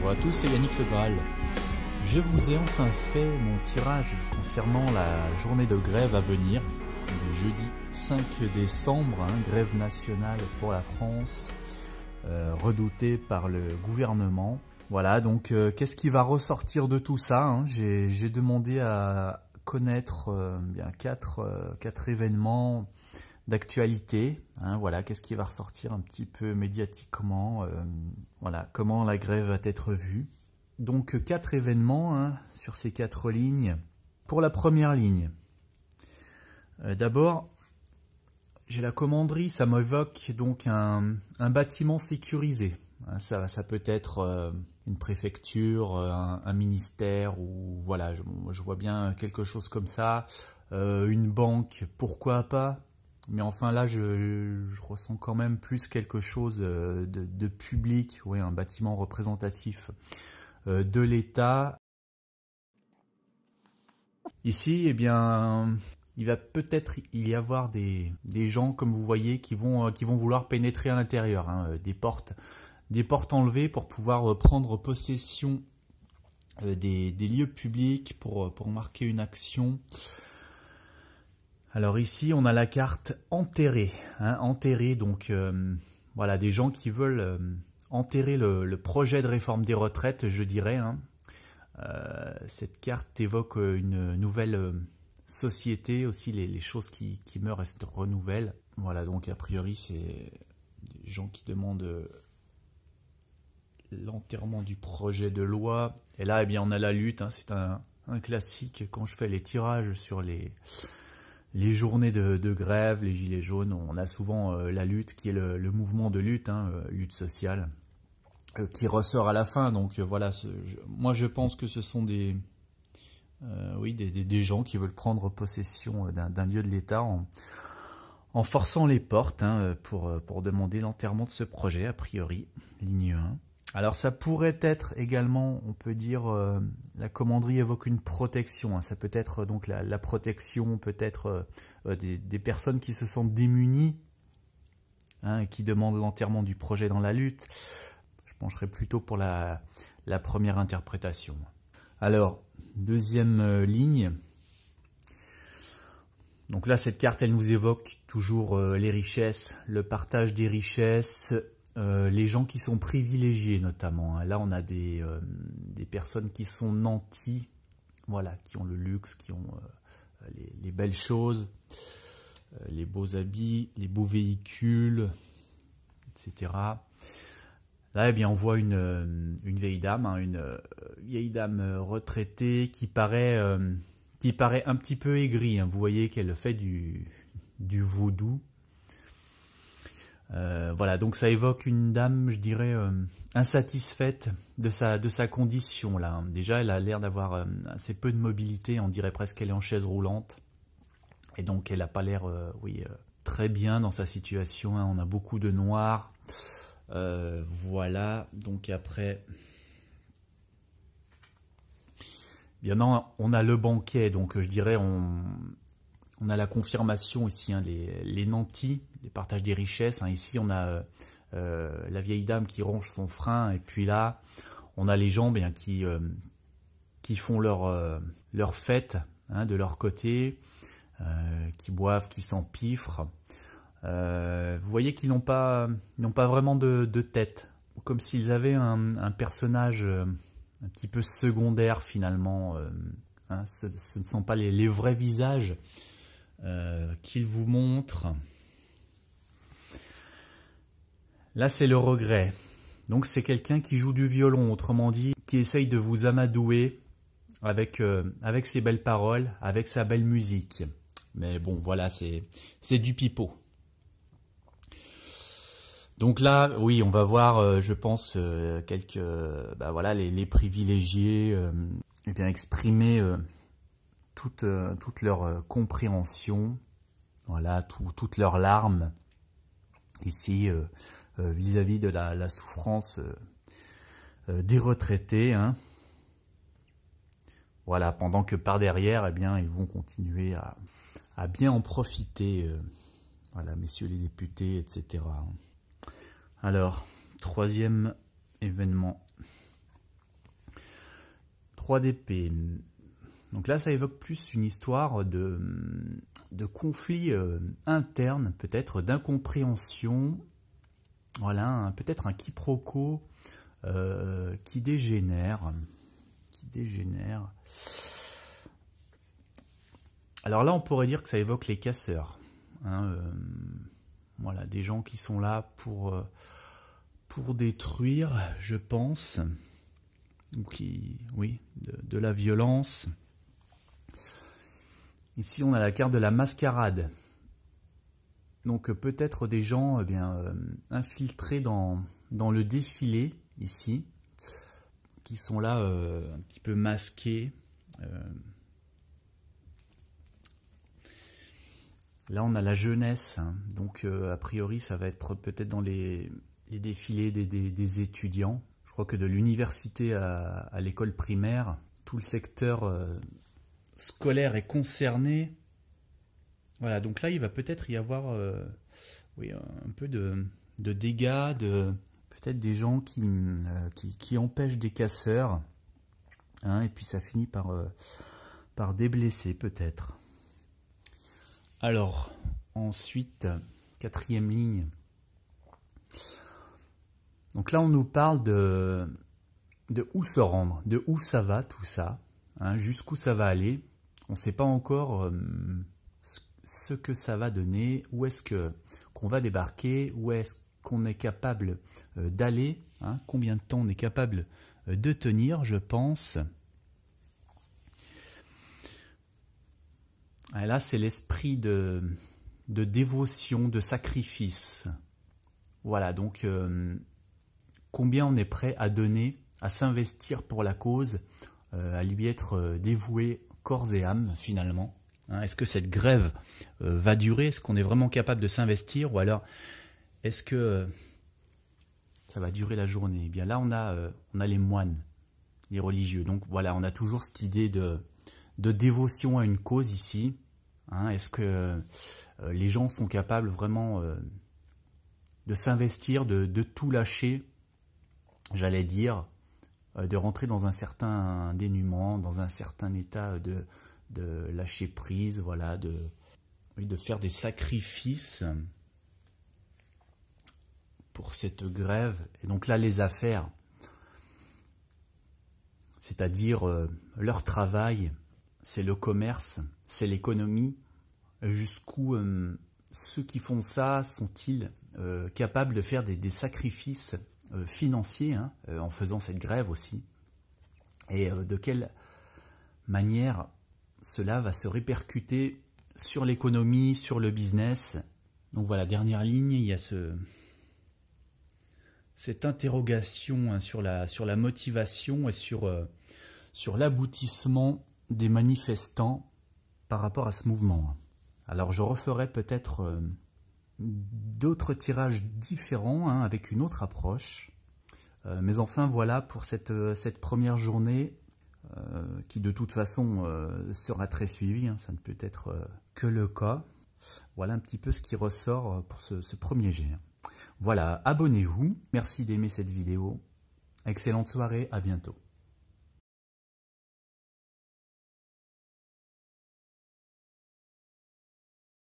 Bonjour à tous, c'est Yannick Le Graal. Je vous ai enfin fait mon tirage concernant la journée de grève à venir, le jeudi 5 décembre, grève nationale pour la France, redoutée par le gouvernement. Voilà, donc qu'est-ce qui va ressortir de tout ça, J'ai demandé à connaître bien quatre événements d'actualité, voilà, qu'est-ce qui va ressortir un petit peu médiatiquement, voilà, comment la grève va être vue. Donc 4 événements sur ces 4 lignes. Pour la première ligne, d'abord, j'ai la commanderie, ça m'évoque donc un bâtiment sécurisé. Ça peut être une préfecture, un ministère, ou voilà, je vois bien quelque chose comme ça, une banque, pourquoi pas. Mais enfin là, je ressens quand même plus quelque chose de public, oui, un bâtiment représentatif de l'État. Ici, eh bien, il va peut-être y avoir des gens, comme vous voyez, qui vont vouloir pénétrer à l'intérieur, des portes enlevées pour pouvoir prendre possession des lieux publics pour marquer une action. Alors ici, on a la carte enterrée, enterrée, donc voilà, des gens qui veulent enterrer le projet de réforme des retraites, je dirais. Cette carte évoque une nouvelle société, aussi les choses qui meurent, elles se renouvellent. Voilà, donc a priori, c'est des gens qui demandent l'enterrement du projet de loi. Et là, eh bien, on a la lutte, c'est un classique quand je fais les tirages sur les journées de grève, les gilets jaunes. On a souvent la lutte qui est le mouvement de lutte, lutte sociale, qui ressort à la fin. Donc voilà, moi je pense que ce sont des gens qui veulent prendre possession d'un lieu de l'État en forçant les portes pour demander l'enterrement de ce projet, a priori, ligne 1. Alors ça pourrait être également, on peut dire, la commanderie évoque une protection. Ça peut être donc la protection, peut-être des personnes qui se sentent démunies, et qui demandent l'enterrement du projet dans la lutte. Je pencherais plutôt pour la première interprétation. Alors, deuxième ligne. Donc là, cette carte, elle nous évoque toujours les richesses, le partage des richesses, les gens qui sont privilégiés notamment. Là, on a des personnes qui sont nantis, voilà, qui ont le luxe, qui ont les belles choses, les beaux habits, les beaux véhicules, etc. Là, eh bien, on voit une vieille dame, une vieille dame retraitée qui paraît un petit peu aigrie. Vous voyez qu'elle fait du vaudou. Voilà, donc ça évoque une dame, je dirais, insatisfaite de sa condition là. Déjà, elle a l'air d'avoir assez peu de mobilité, on dirait presque qu'elle est en chaise roulante. Et donc, elle n'a pas l'air, très bien dans sa situation. On a beaucoup de noir. Voilà, donc après, bien non, on a le banquet, donc je dirais on a la confirmation ici, les nantis, les partages des richesses. Ici, on a la vieille dame qui ronge son frein, et puis là, on a les gens qui font leur fête de leur côté, qui boivent, qui s'empiffrent. Vous voyez qu'ils n'ont pas vraiment de tête, comme s'ils avaient un personnage un petit peu secondaire finalement. Ce ne sont pas les vrais visages qu'il vous montre. Là, c'est le regret. Donc, c'est quelqu'un qui joue du violon, autrement dit, qui essaye de vous amadouer avec ses belles paroles, avec sa belle musique. Mais bon, voilà, c'est du pipeau. Donc là, oui, on va voir, je pense, quelques, voilà, les privilégiés, et bien exprimer toute leur compréhension, voilà, toutes leurs larmes ici vis-à-vis de la souffrance des retraités, Voilà, pendant que par derrière, eh bien, ils vont continuer à bien en profiter, voilà, messieurs les députés, etc. Alors, troisième événement. 3 d'épée. Donc là, ça évoque plus une histoire de conflit interne, peut-être d'incompréhension. Voilà, peut-être un quiproquo qui dégénère. Alors là, on pourrait dire que ça évoque les casseurs. Hein, voilà, des gens qui sont là pour détruire, je pense. Ou qui, oui, de la violence. Ici, on a la carte de la mascarade. Donc peut-être des gens infiltrés dans le défilé, ici, qui sont là un petit peu masqués. Là, on a la jeunesse, hein. Donc a priori, ça va être peut-être dans les défilés des étudiants. Je crois que de l'université à l'école primaire, tout le secteur scolaire est concerné. Voilà, donc là, il va peut-être y avoir oui, un peu de dégâts, peut-être des gens qui empêchent des casseurs, hein, et puis ça finit par des blessés, peut-être. Alors, ensuite, 4e ligne. Donc là, on nous parle de où se rendre, de où ça va, tout ça, hein, jusqu'où ça va aller. On ne sait pas encore ce que ça va donner, où est-ce qu'on va débarquer, où est-ce qu'on est capable d'aller, hein, combien de temps on est capable de tenir, je pense. Et là, c'est l'esprit de dévotion, de sacrifice. Voilà, donc combien on est prêt à donner, à s'investir pour la cause, à lui être dévoué corps et âme, finalement. Hein, est-ce que cette grève va durer? Est-ce qu'on est vraiment capable de s'investir? Ou alors, est-ce que ça va durer la journée? Eh bien là, on a les moines, les religieux. Donc voilà, on a toujours cette idée de dévotion à une cause ici. Hein, est-ce que les gens sont capables vraiment de s'investir, de tout lâcher, j'allais dire, de rentrer dans un certain dénuement, dans un certain état de lâcher prise, voilà, de faire des sacrifices pour cette grève. Et donc là, les affaires, c'est-à-dire leur travail, c'est le commerce, c'est l'économie. Jusqu'où ceux qui font ça sont-ils capables de faire des sacrifices financiers, hein, en faisant cette grève aussi? Et de quelle manière cela va se répercuter sur l'économie, sur le business? Donc voilà, dernière ligne, il y a cette interrogation, hein, sur la motivation et sur l'aboutissement des manifestants par rapport à ce mouvement. Alors je referai peut-être d'autres tirages différents, hein, avec une autre approche. Mais enfin voilà pour cette première journée qui de toute façon sera très suivie, hein, ça ne peut être que le cas. Voilà un petit peu ce qui ressort pour ce premier jet. Voilà, abonnez-vous, merci d'aimer cette vidéo. Excellente soirée, à bientôt.